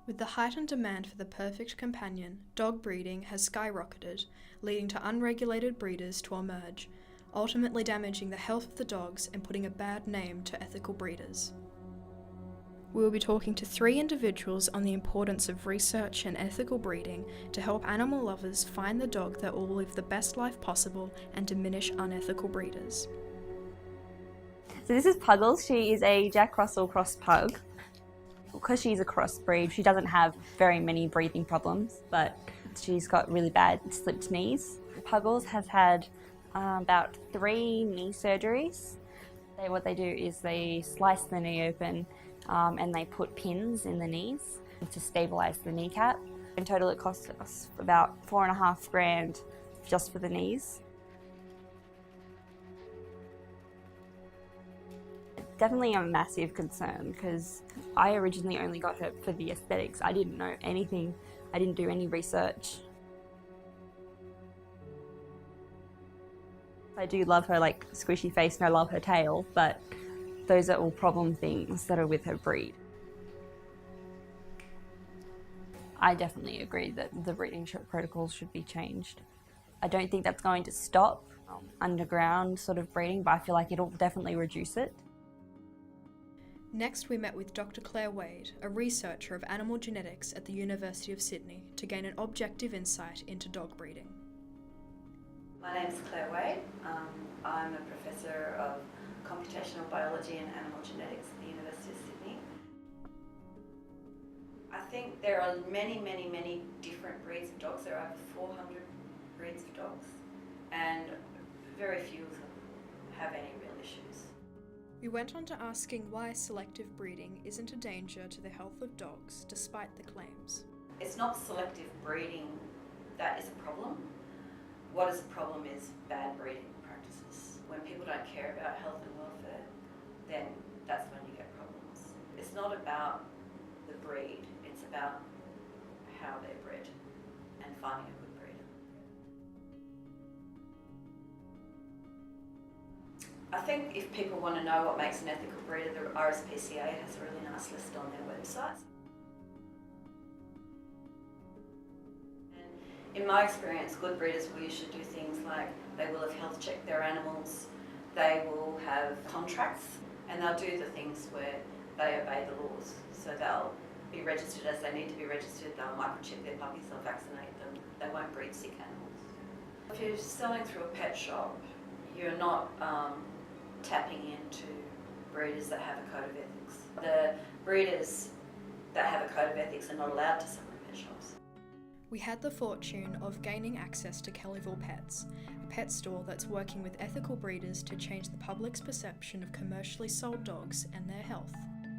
With the heightened demand for the perfect companion, dog breeding has skyrocketed, leading to unregulated breeders to emerge, ultimately damaging the health of the dogs and putting a bad name to ethical breeders. We will be talking to 3 individuals on the importance of research and ethical breeding to help animal lovers find the dog that will live the best life possible and diminish unethical breeders. So this is Puggles. She is a Jack Russell cross pug. Because she's a crossbreed, she doesn't have very many breathing problems, but she's got really bad slipped knees. Puggles has had about 3 knee surgeries. What they do is they slice the knee open and they put pins in the knees to stabilise the kneecap. In total it cost us about $4,500 just for the knees. Definitely a massive concern because I originally only got her for the aesthetics. I didn't know anything. I didn't do any research. I do love her like squishy face and I love her tail, but those are all problem things that are with her breed. I definitely agree that the breeding protocols should be changed. I don't think that's going to stop underground sort of breeding, but I feel like it'll definitely reduce it. Next, we met with Dr. Claire Wade, a researcher of animal genetics at the University of Sydney, to gain an objective insight into dog breeding. My name is Claire Wade. I'm a professor of computational biology and animal genetics at the University of Sydney. I think there are many different breeds of dogs. There are over 400 breeds of dogs, and very few of them have any real issues. We went on to asking why selective breeding isn't a danger to the health of dogs, despite the claims. It's not selective breeding that is a problem. What is a problem is bad breeding practices. When people don't care about health and welfare, then that's when you get problems. It's not about the breed, it's about how they're bred and finding a good breeder. I think if people want to know what makes an ethical breeder, the RSPCA has a really nice list on their website. In my experience, good breeders will usually do things like they will have health checked their animals, they will have contracts, and they'll do the things where they obey the laws. So they'll be registered as they need to be registered, they'll microchip their puppies, they'll vaccinate them, they won't breed sick animals. If you're selling through a pet shop, you're not tapping into breeders that have a code of ethics. The breeders that have a code of ethics are not allowed to sell in pet shops. We had the fortune of gaining access to Kellyville Pets, a pet store that's working with ethical breeders to change the public's perception of commercially sold dogs and their health.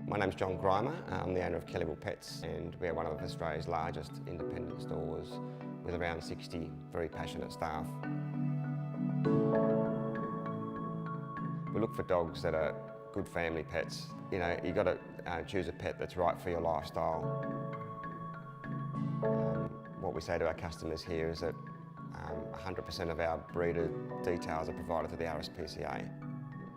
My name's John Grimer. I'm the owner of Kellyville Pets, and we're one of Australia's largest independent stores with around 60 very passionate staff. We look for dogs that are good family pets. You know, you've got to choose a pet that's right for your lifestyle. What we say to our customers here is that 100% of our breeder details are provided to the RSPCA.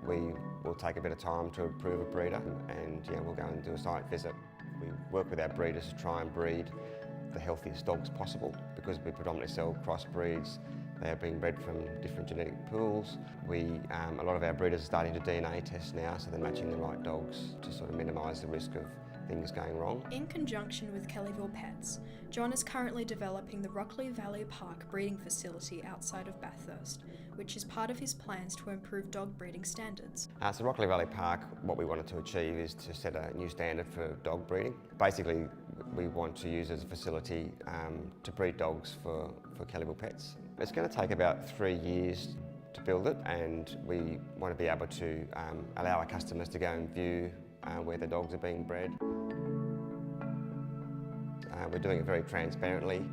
We will take a bit of time to approve a breeder, and we'll go and do a site visit. We work with our breeders to try and breed the healthiest dogs possible. Because we predominantly sell crossbreeds, they are being bred from different genetic pools. A lot of our breeders are starting to DNA test now, so they're matching the right dogs to sort of minimise the risk of things going wrong. In conjunction with Kellyville Pets, John is currently developing the Rockley Valley Park breeding facility outside of Bathurst, which is part of his plans to improve dog breeding standards. So Rockley Valley Park, what we wanted to achieve is to set a new standard for dog breeding. Basically, we want to use it as a facility to breed dogs for Kellyville Pets. It's going to take about 3 years to build it, and we want to be able to allow our customers to go and view where the dogs are being bred. We're doing it very transparently,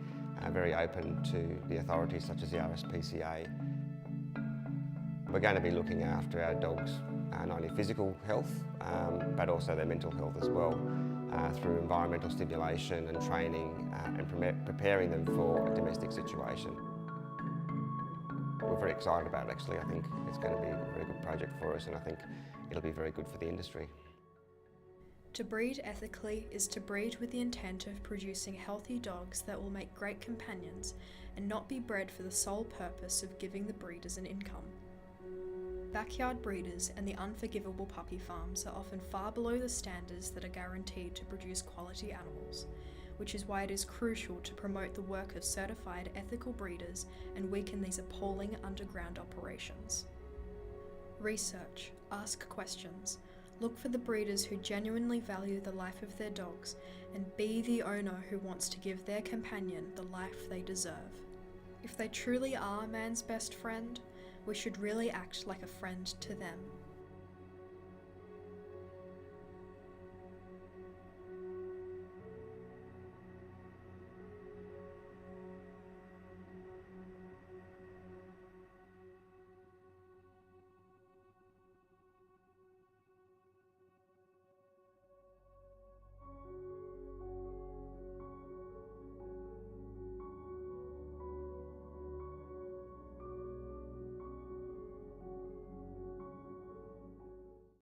very open to the authorities such as the RSPCA. We're going to be looking after our dogs' not only physical health, but also their mental health as well, through environmental stimulation and training and preparing them for a domestic situation. We're very excited about it actually. I think it's going to be a very good project for us, and I think it'll be very good for the industry. To breed ethically is to breed with the intent of producing healthy dogs that will make great companions and not be bred for the sole purpose of giving the breeders an income. Backyard breeders and the unforgivable puppy farms are often far below the standards that are guaranteed to produce quality animals, which is why it is crucial to promote the work of certified ethical breeders and weaken these appalling underground operations. Research, ask questions, look for the breeders who genuinely value the life of their dogs, and be the owner who wants to give their companion the life they deserve. If they truly are man's best friend, we should really act like a friend to them.